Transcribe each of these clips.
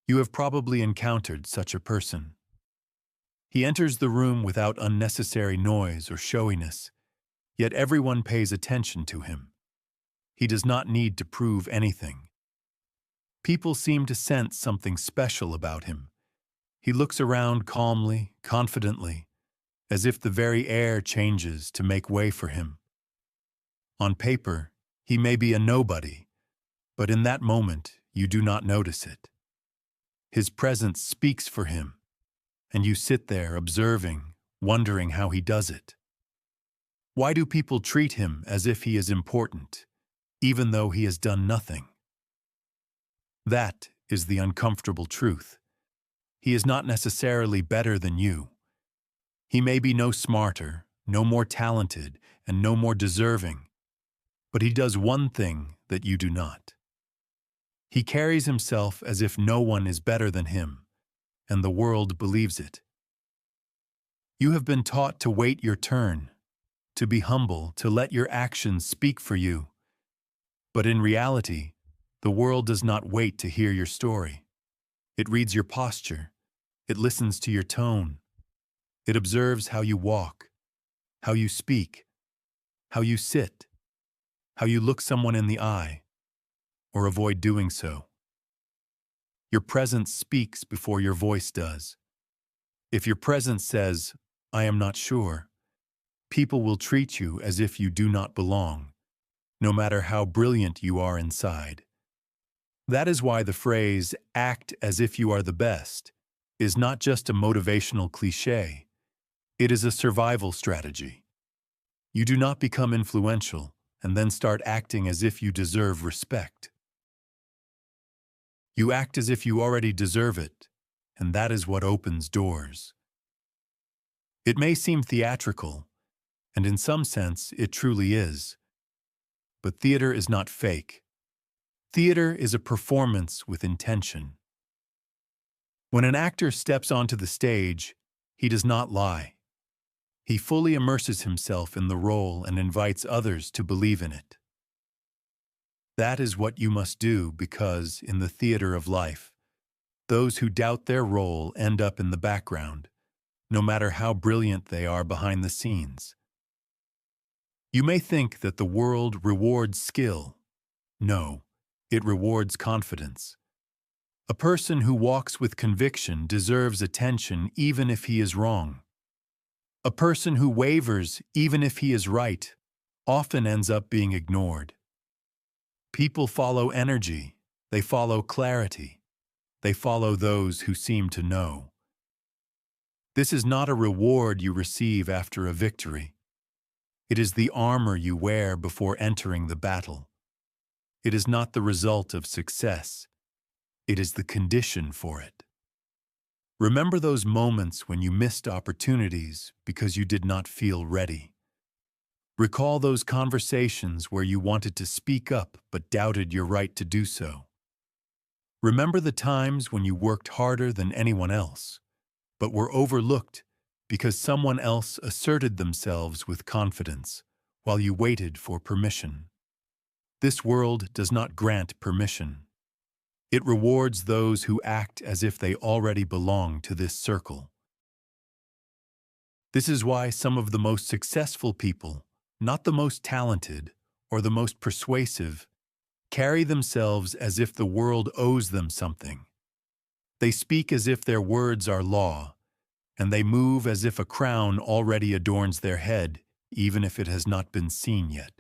You have probably encountered such a person. He enters the room without unnecessary noise or showiness, yet everyone pays attention to him. He does not need to prove anything. People seem to sense something special about him. He looks around calmly, confidently, as if the very air changes to make way for him. On paper, he may be a nobody, but in that moment, you do not notice it. His presence speaks for him, and you sit there observing, wondering how he does it. Why do people treat him as if he is important, even though he has done nothing? That is the uncomfortable truth. He is not necessarily better than you. He may be no smarter, no more talented, and no more deserving, but he does one thing that you do not. He carries himself as if no one is better than him, and the world believes it. You have been taught to wait your turn, to be humble, to let your actions speak for you. But in reality, the world does not wait to hear your story. It reads your posture. It listens to your tone. It observes how you walk, how you speak, how you sit, how you look someone in the eye, or avoid doing so. Your presence speaks before your voice does. If your presence says, "I am not sure," people will treat you as if you do not belong, no matter how brilliant you are inside. That is why the phrase, "act as if you are the best," is not just a motivational cliché. It is a survival strategy. You do not become influential and then start acting as if you deserve respect. You act as if you already deserve it, and that is what opens doors. It may seem theatrical, and in some sense it truly is. But theater is not fake. Theater is a performance with intention. When an actor steps onto the stage, he does not lie. He fully immerses himself in the role and invites others to believe in it. That is what you must do because, in the theater of life, those who doubt their role end up in the background, no matter how brilliant they are behind the scenes. You may think that the world rewards skill. No, it rewards confidence. A person who walks with conviction deserves attention even if he is wrong. A person who wavers even if he is right often ends up being ignored. People follow energy, they follow clarity, they follow those who seem to know. This is not a reward you receive after a victory. It is the armor you wear before entering the battle. It is not the result of success. It is the condition for it. Remember those moments when you missed opportunities because you did not feel ready. Recall those conversations where you wanted to speak up but doubted your right to do so. Remember the times when you worked harder than anyone else, but were overlooked because someone else asserted themselves with confidence while you waited for permission. This world does not grant permission. It rewards those who act as if they already belong to this circle. This is why some of the most successful people, not the most talented or the most persuasive, carry themselves as if the world owes them something. They speak as if their words are law, and they move as if a crown already adorns their head, even if it has not been seen yet.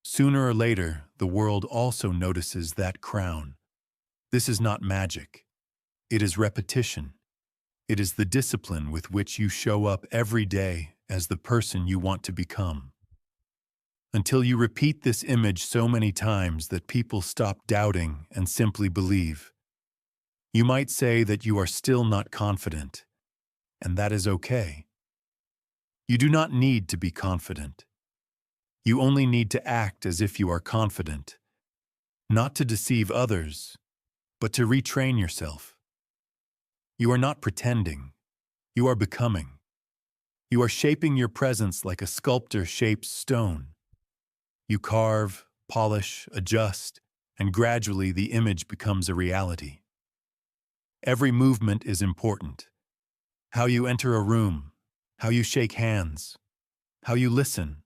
Sooner or later, the world also notices that crown. This is not magic. It is repetition. It is the discipline with which you show up every day as the person you want to become. Until you repeat this image so many times that people stop doubting and simply believe. You might say that you are still not confident, and that is okay. You do not need to be confident. You only need to act as if you are confident, not to deceive others, but to retrain yourself. You are not pretending. You are becoming. You are shaping your presence like a sculptor shapes stone. You carve, polish, adjust, and gradually the image becomes a reality. Every movement is important. How you enter a room, how you shake hands, how you listen,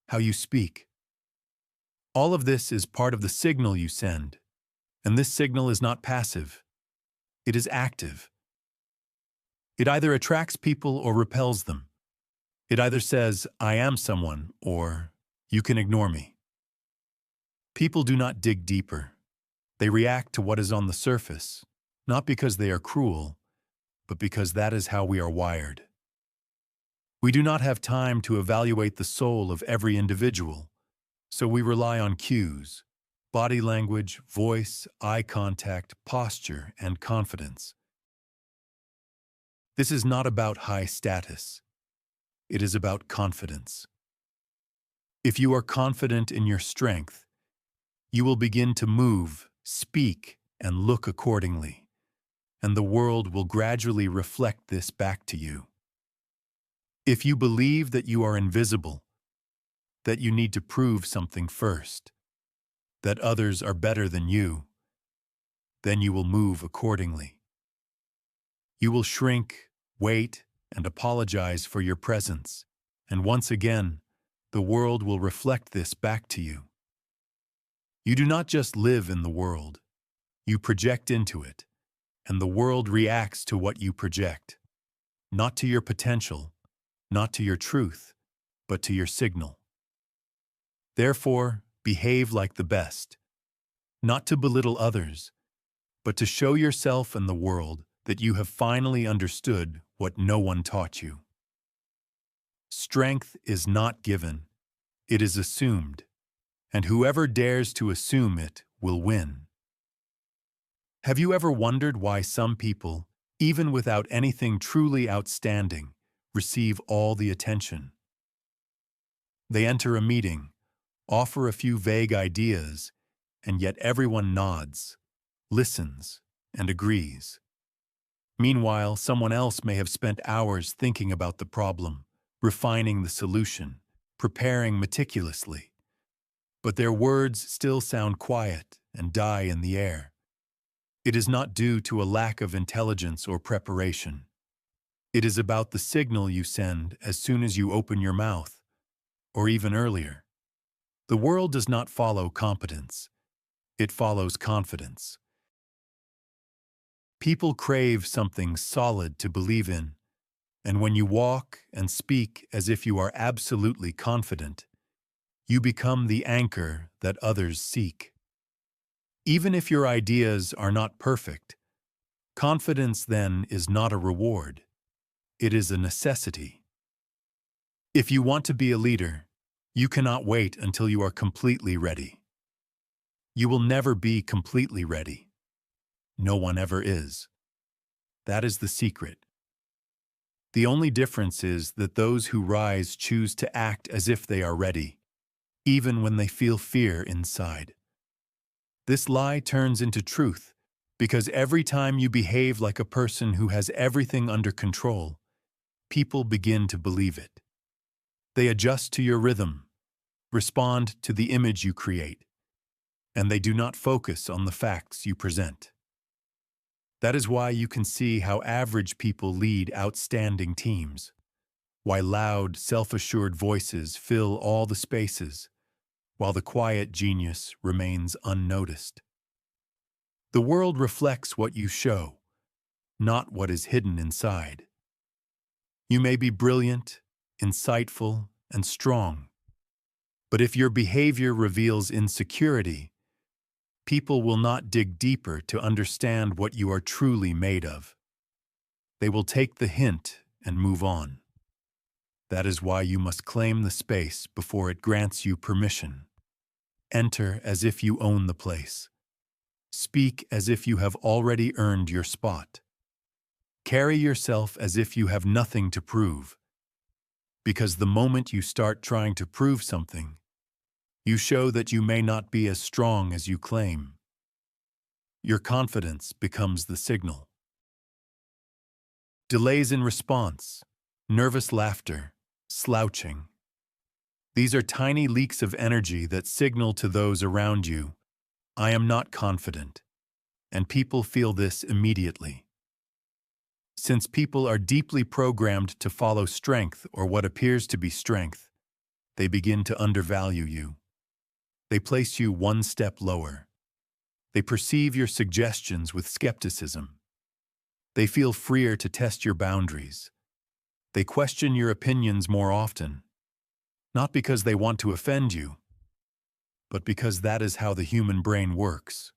how you speak. All of this is part of the signal you send, and this signal is not passive. It is active. It either attracts people or repels them. It either says, I am someone, or you can ignore me. People do not dig deeper. They react to what is on the surface, not because they are cruel, but because that is how we are wired. We do not have time to evaluate the soul of every individual, so we rely on cues, body language, voice, eye contact, posture, and confidence. This is not about high status. It is about confidence. If you are confident in your strength, you will begin to move, speak, and look accordingly, and the world will gradually reflect this back to you. If you believe that you are invisible, that you need to prove something first, that others are better than you, then you will move accordingly. You will shrink, wait, and apologize for your presence, and once again, the world will reflect this back to you. You do not just live in the world, you project into it, and the world reacts to what you project, not to your potential, not to your truth, but to your signal. Therefore, behave like the best, not to belittle others, but to show yourself and the world that you have finally understood what no one taught you. Strength is not given, it is assumed, and whoever dares to assume it will win. Have you ever wondered why some people, even without anything truly outstanding, receive all the attention? They enter a meeting, offer a few vague ideas, and yet everyone nods, listens, and agrees. Meanwhile, someone else may have spent hours thinking about the problem, refining the solution, preparing meticulously. But their words still sound quiet and die in the air. It is not due to a lack of intelligence or preparation. It is about the signal you send as soon as you open your mouth, or even earlier. The world does not follow competence. It follows confidence. People crave something solid to believe in, and when you walk and speak as if you are absolutely confident, you become the anchor that others seek. Even if your ideas are not perfect, confidence then is not a reward. It is a necessity. If you want to be a leader, you cannot wait until you are completely ready. You will never be completely ready. No one ever is. That is the secret. The only difference is that those who rise choose to act as if they are ready, even when they feel fear inside. This lie turns into truth, because every time you behave like a person who has everything under control, people begin to believe it. They adjust to your rhythm, respond to the image you create, and they do not focus on the facts you present. That is why you can see how average people lead outstanding teams, why loud, self-assured voices fill all the spaces, while the quiet genius remains unnoticed. The world reflects what you show, not what is hidden inside. You may be brilliant, insightful, and strong, but if your behavior reveals insecurity, people will not dig deeper to understand what you are truly made of. They will take the hint and move on. That is why you must claim the space before it grants you permission. Enter as if you own the place. Speak as if you have already earned your spot. Carry yourself as if you have nothing to prove. Because the moment you start trying to prove something, you show that you may not be as strong as you claim. Your confidence becomes the signal. Delays in response, nervous laughter, slouching. These are tiny leaks of energy that signal to those around you, I am not confident. and people feel this immediately. Since people are deeply programmed to follow strength or what appears to be strength, they begin to undervalue you. They place you one step lower. They perceive your suggestions with skepticism. They feel freer to test your boundaries. They question your opinions more often, not because they want to offend you, but because that is how the human brain works.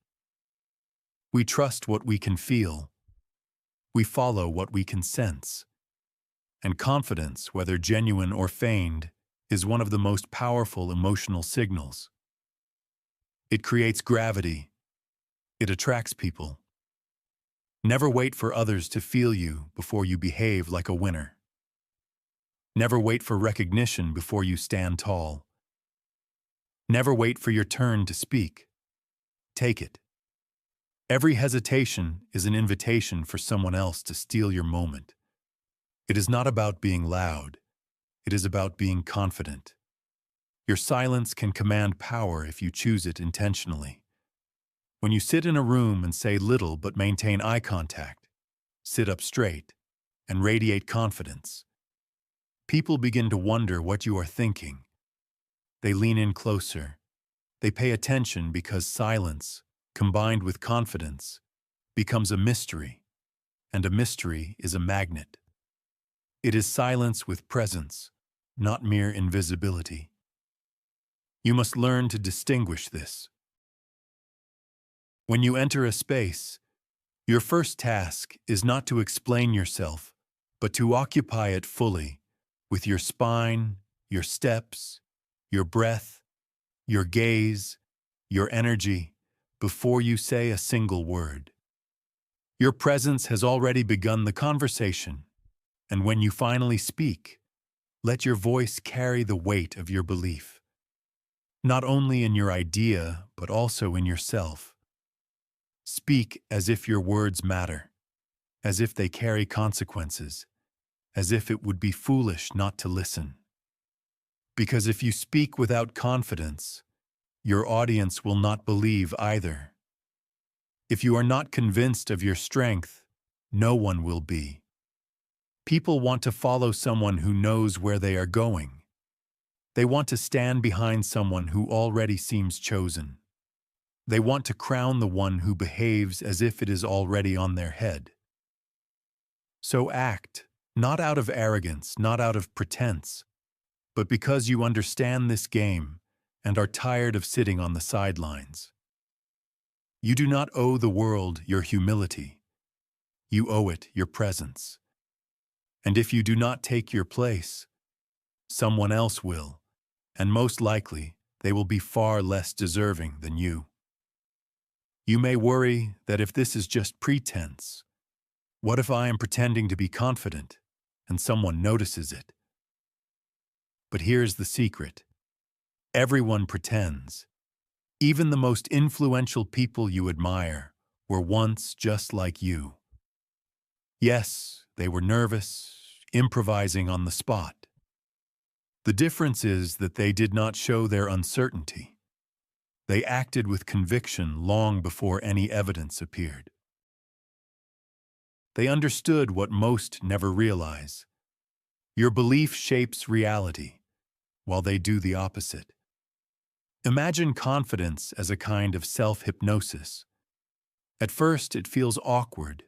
We trust what we can feel. We follow what we can sense. And confidence, whether genuine or feigned, is one of the most powerful emotional signals. It creates gravity. It attracts people. Never wait for others to feel you before you behave like a winner. Never wait for recognition before you stand tall. Never wait for your turn to speak. Take it. Every hesitation is an invitation for someone else to steal your moment. It is not about being loud. It is about being confident. Your silence can command power if you choose it intentionally. When you sit in a room and say little but maintain eye contact, sit up straight, and radiate confidence, people begin to wonder what you are thinking. They lean in closer. They pay attention because silence, combined with confidence, becomes a mystery, and a mystery is a magnet. It is silence with presence, not mere invisibility. You must learn to distinguish this. When you enter a space, your first task is not to explain yourself, but to occupy it fully, with your spine, your steps, your breath, your gaze, your energy, before you say a single word. Your presence has already begun the conversation, and when you finally speak, let your voice carry the weight of your belief, not only in your idea, but also in yourself. Speak as if your words matter, as if they carry consequences, as if it would be foolish not to listen. Because if you speak without confidence, your audience will not believe either. If you are not convinced of your strength, no one will be. People want to follow someone who knows where they are going. They want to stand behind someone who already seems chosen. They want to crown the one who behaves as if it is already on their head. So act, not out of arrogance, not out of pretense, but because you understand this game and are tired of sitting on the sidelines. You do not owe the world your humility. You owe it your presence. And if you do not take your place, someone else will, and most likely they will be far less deserving than you. You may worry that if this is just pretense, what if I am pretending to be confident and someone notices it? But here's the secret. Everyone pretends. Even the most influential people you admire were once just like you. Yes, they were nervous, improvising on the spot. The difference is that they did not show their uncertainty. They acted with conviction long before any evidence appeared. They understood what most never realize. Your belief shapes reality, while they do the opposite. Imagine confidence as a kind of self-hypnosis. At first, it feels awkward.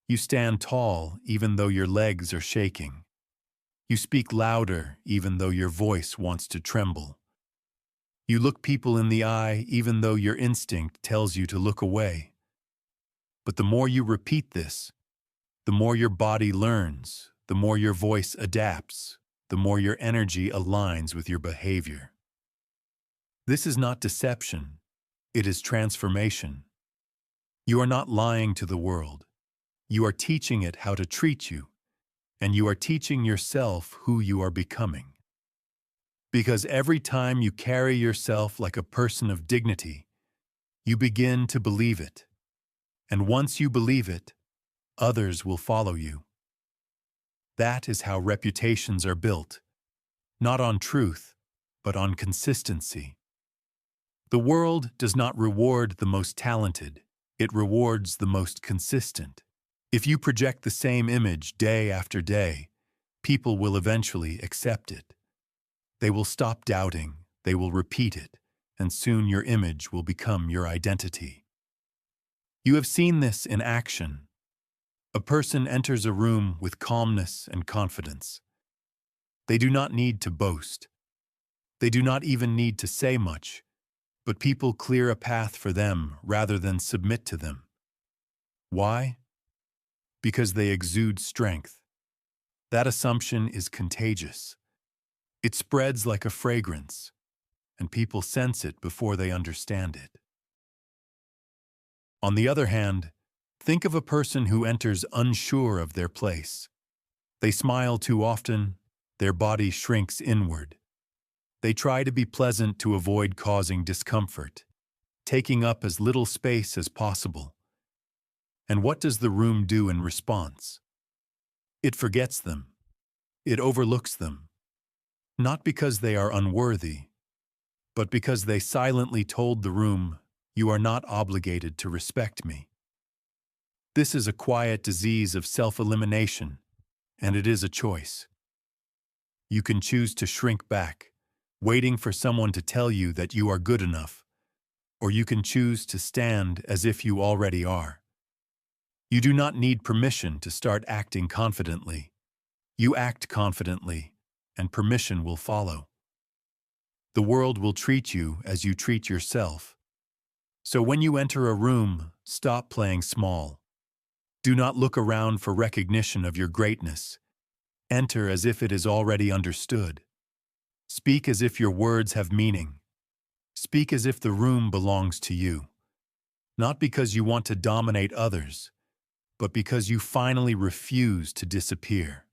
You stand tall even though your legs are shaking. You speak louder even though your voice wants to tremble. You look people in the eye even though your instinct tells you to look away. But the more you repeat this, the more your body learns, the more your voice adapts, the more your energy aligns with your behavior. This is not deception, it is transformation. You are not lying to the world. You are teaching it how to treat you, and you are teaching yourself who you are becoming. Because every time you carry yourself like a person of dignity, you begin to believe it. And once you believe it, others will follow you. That is how reputations are built, not on truth, but on consistency. The world does not reward the most talented, It rewards the most consistent. If you project the same image day after day, people will eventually accept it. They will stop doubting, they will repeat it, and soon your image will become your identity. You have seen this in action. A person enters a room with calmness and confidence. They do not need to boast. They do not even need to say much, but people clear a path for them rather than submit to them. Why? Because they exude strength. That assumption is contagious. It spreads like a fragrance, and people sense it before they understand it. On the other hand, think of a person who enters unsure of their place. They smile too often, their body shrinks inward. They try to be pleasant to avoid causing discomfort, taking up as little space as possible. And what does the room do in response? It forgets them. It overlooks them. Not because they are unworthy, but because they silently told the room, "You are not obligated to respect me." This is a quiet disease of self-elimination, and it is a choice. You can choose to shrink back, waiting for someone to tell you that you are good enough, or you can choose to stand as if you already are. You do not need permission to start acting confidently. You act confidently, and permission will follow. The world will treat you as you treat yourself. So when you enter a room, stop playing small. Do not look around for recognition of your greatness. Enter as if it is already understood. Speak as if your words have meaning. Speak as if the room belongs to you. Not because you want to dominate others, but because you finally refuse to disappear.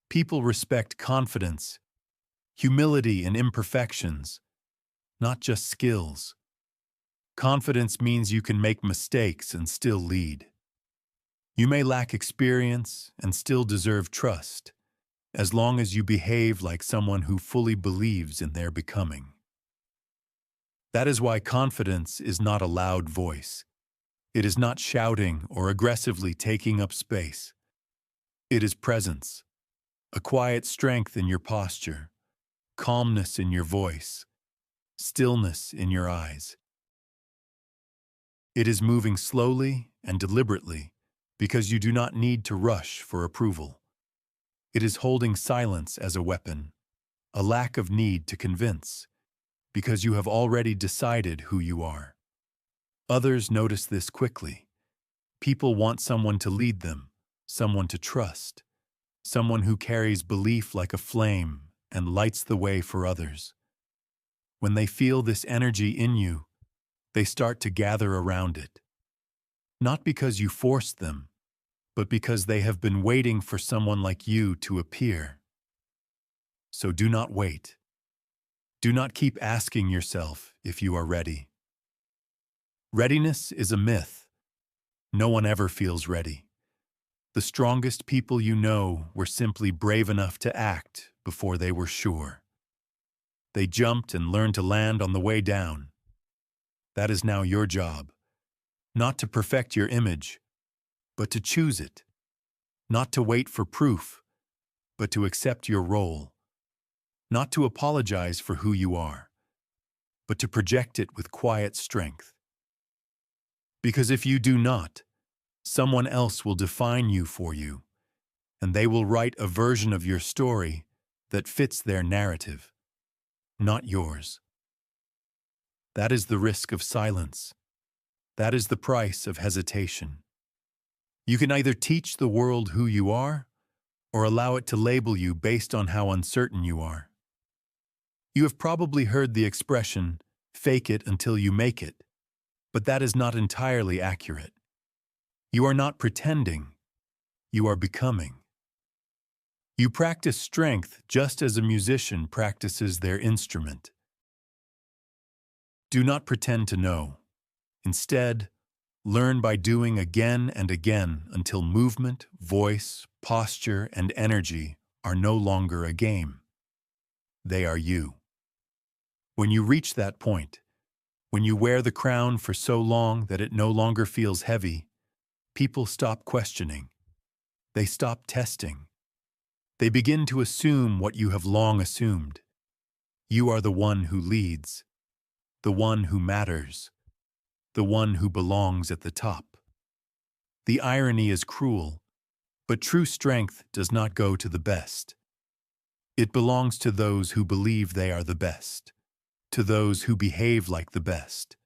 People respect confidence, humility in imperfections, not just skills. Confidence means you can make mistakes and still lead. You may lack experience and still deserve trust, as long as you behave like someone who fully believes in their becoming. That is why confidence is not a loud voice. It is not shouting or aggressively taking up space. It is presence, a quiet strength in your posture, calmness in your voice, stillness in your eyes. It is moving slowly and deliberately because you do not need to rush for approval. It is holding silence as a weapon, a lack of need to convince, because you have already decided who you are. Others notice this quickly. People want someone to lead them, someone to trust, someone who carries belief like a flame and lights the way for others. When they feel this energy in you, they start to gather around it. Not because you forced them, but because they have been waiting for someone like you to appear. So do not wait. Do not keep asking yourself if you are ready. Readiness is a myth. No one ever feels ready. The strongest people you know were simply brave enough to act before they were sure. They jumped and learned to land on the way down. That is now your job. Not to perfect your image, but to choose it. Not to wait for proof, but to accept your role. Not to apologize for who you are, but to project it with quiet strength. Because if you do not, someone else will define you for you, and they will write a version of your story that fits their narrative, not yours. That is the risk of silence. That is the price of hesitation. You can either teach the world who you are, or allow it to label you based on how uncertain you are. You have probably heard the expression, "fake it until you make it," but that is not entirely accurate. You are not pretending. You are becoming. You practice strength just as a musician practices their instrument. Do not pretend to know. Instead, learn by doing again and again until movement, voice, posture, and energy are no longer a game. They are you. When you reach that point, When you wear the crown for so long that it no longer feels heavy, people stop questioning. They stop testing. They begin to assume what you have long assumed. You are the one who leads, the one who matters, the one who belongs at the top. The irony is cruel, but true strength does not go to the best. It belongs to those who believe they are the best, to those who behave like the best,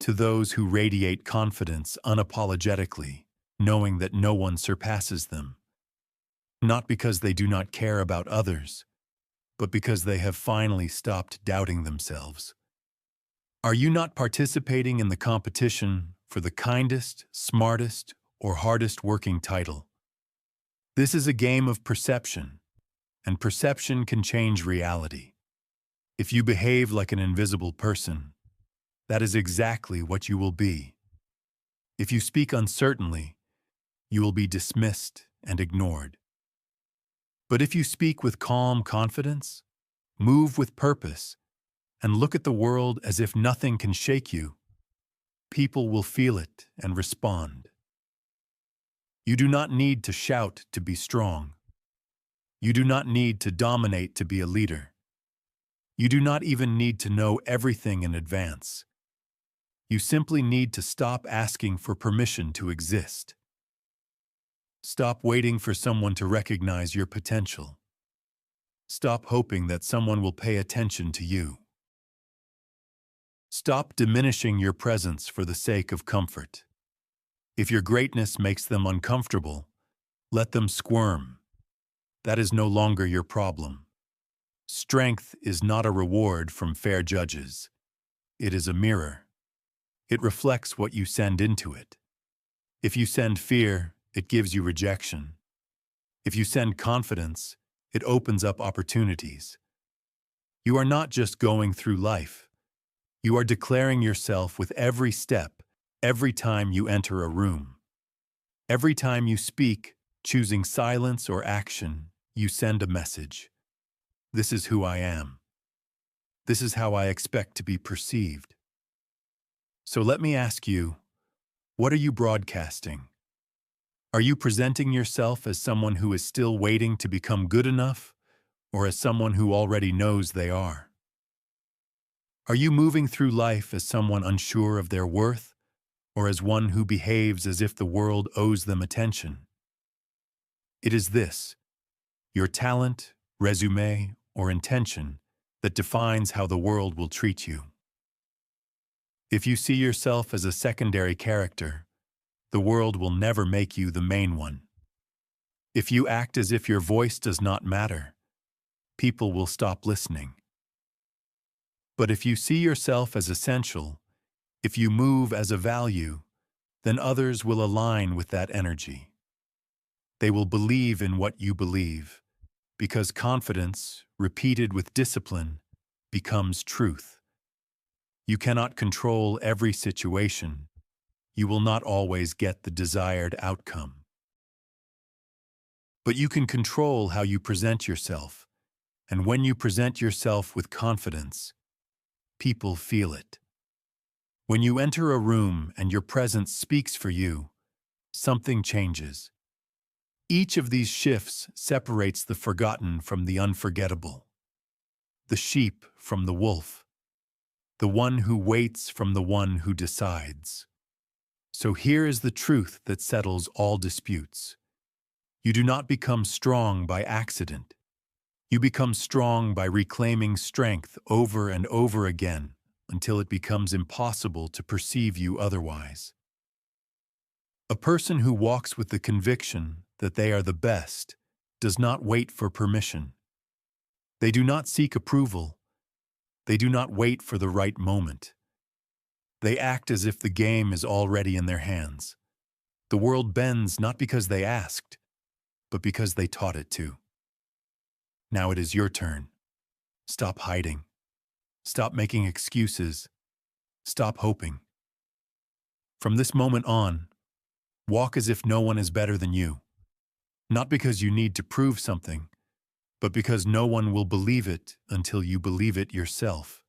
to those who radiate confidence unapologetically, knowing that no one surpasses them. Not because they do not care about others, but because they have finally stopped doubting themselves. Are you not participating in the competition for the kindest, smartest, or hardest working title? This is a game of perception, and perception can change reality. If you behave like an invisible person, that is exactly what you will be. If you speak uncertainly, you will be dismissed and ignored. But if you speak with calm confidence, move with purpose, and look at the world as if nothing can shake you, people will feel it and respond. You do not need to shout to be strong. You do not need to dominate to be a leader. You do not even need to know everything in advance. You simply need to stop asking for permission to exist. Stop waiting for someone to recognize your potential. Stop hoping that someone will pay attention to you. Stop diminishing your presence for the sake of comfort. If your greatness makes them uncomfortable, let them squirm. That is no longer your problem. Strength is not a reward from fair judges. It is a mirror. It reflects what you send into it. If you send fear, it gives you rejection. If you send confidence, it opens up opportunities. You are not just going through life. You are declaring yourself with every step, every time you enter a room. Every time you speak, choosing silence or action, you send a message. This is who I am. This is how I expect to be perceived. So let me ask you, what are you broadcasting? Are you presenting yourself as someone who is still waiting to become good enough, or as someone who already knows they are? Are you moving through life as someone unsure of their worth, or as one who behaves as if the world owes them attention? It is this, your talent, resume, or intention, that defines how the world will treat you. If you see yourself as a secondary character, the world will never make you the main one. If you act as if your voice does not matter, people will stop listening. But if you see yourself as essential, if you move as a value, then others will align with that energy. They will believe in what you believe, because confidence, repeated with discipline, becomes truth. You cannot control every situation. You will not always get the desired outcome. But you can control how you present yourself, and when you present yourself with confidence, people feel it. When you enter a room and your presence speaks for you, something changes. Each of these shifts separates the forgotten from the unforgettable, the sheep from the wolf, the one who waits from the one who decides. So here is the truth that settles all disputes. You do not become strong by accident. You become strong by reclaiming strength over and over again until it becomes impossible to perceive you otherwise. A person who walks with the conviction that they are the best does not wait for permission. They do not seek approval. They do not wait for the right moment. They act as if the game is already in their hands. The world bends not because they asked, but because they taught it to. Now it is your turn. Stop hiding. Stop making excuses. Stop hoping. From this moment on, walk as if no one is better than you. Not because you need to prove something, but because no one will believe it until you believe it yourself.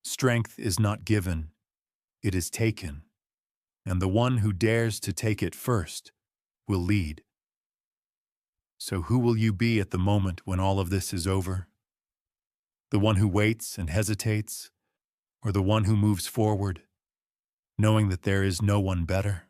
Strength is not given, it is taken, and the one who dares to take it first will lead. So who will you be at the moment when all of this is over? The one who waits and hesitates, or the one who moves forward, knowing that there is no one better?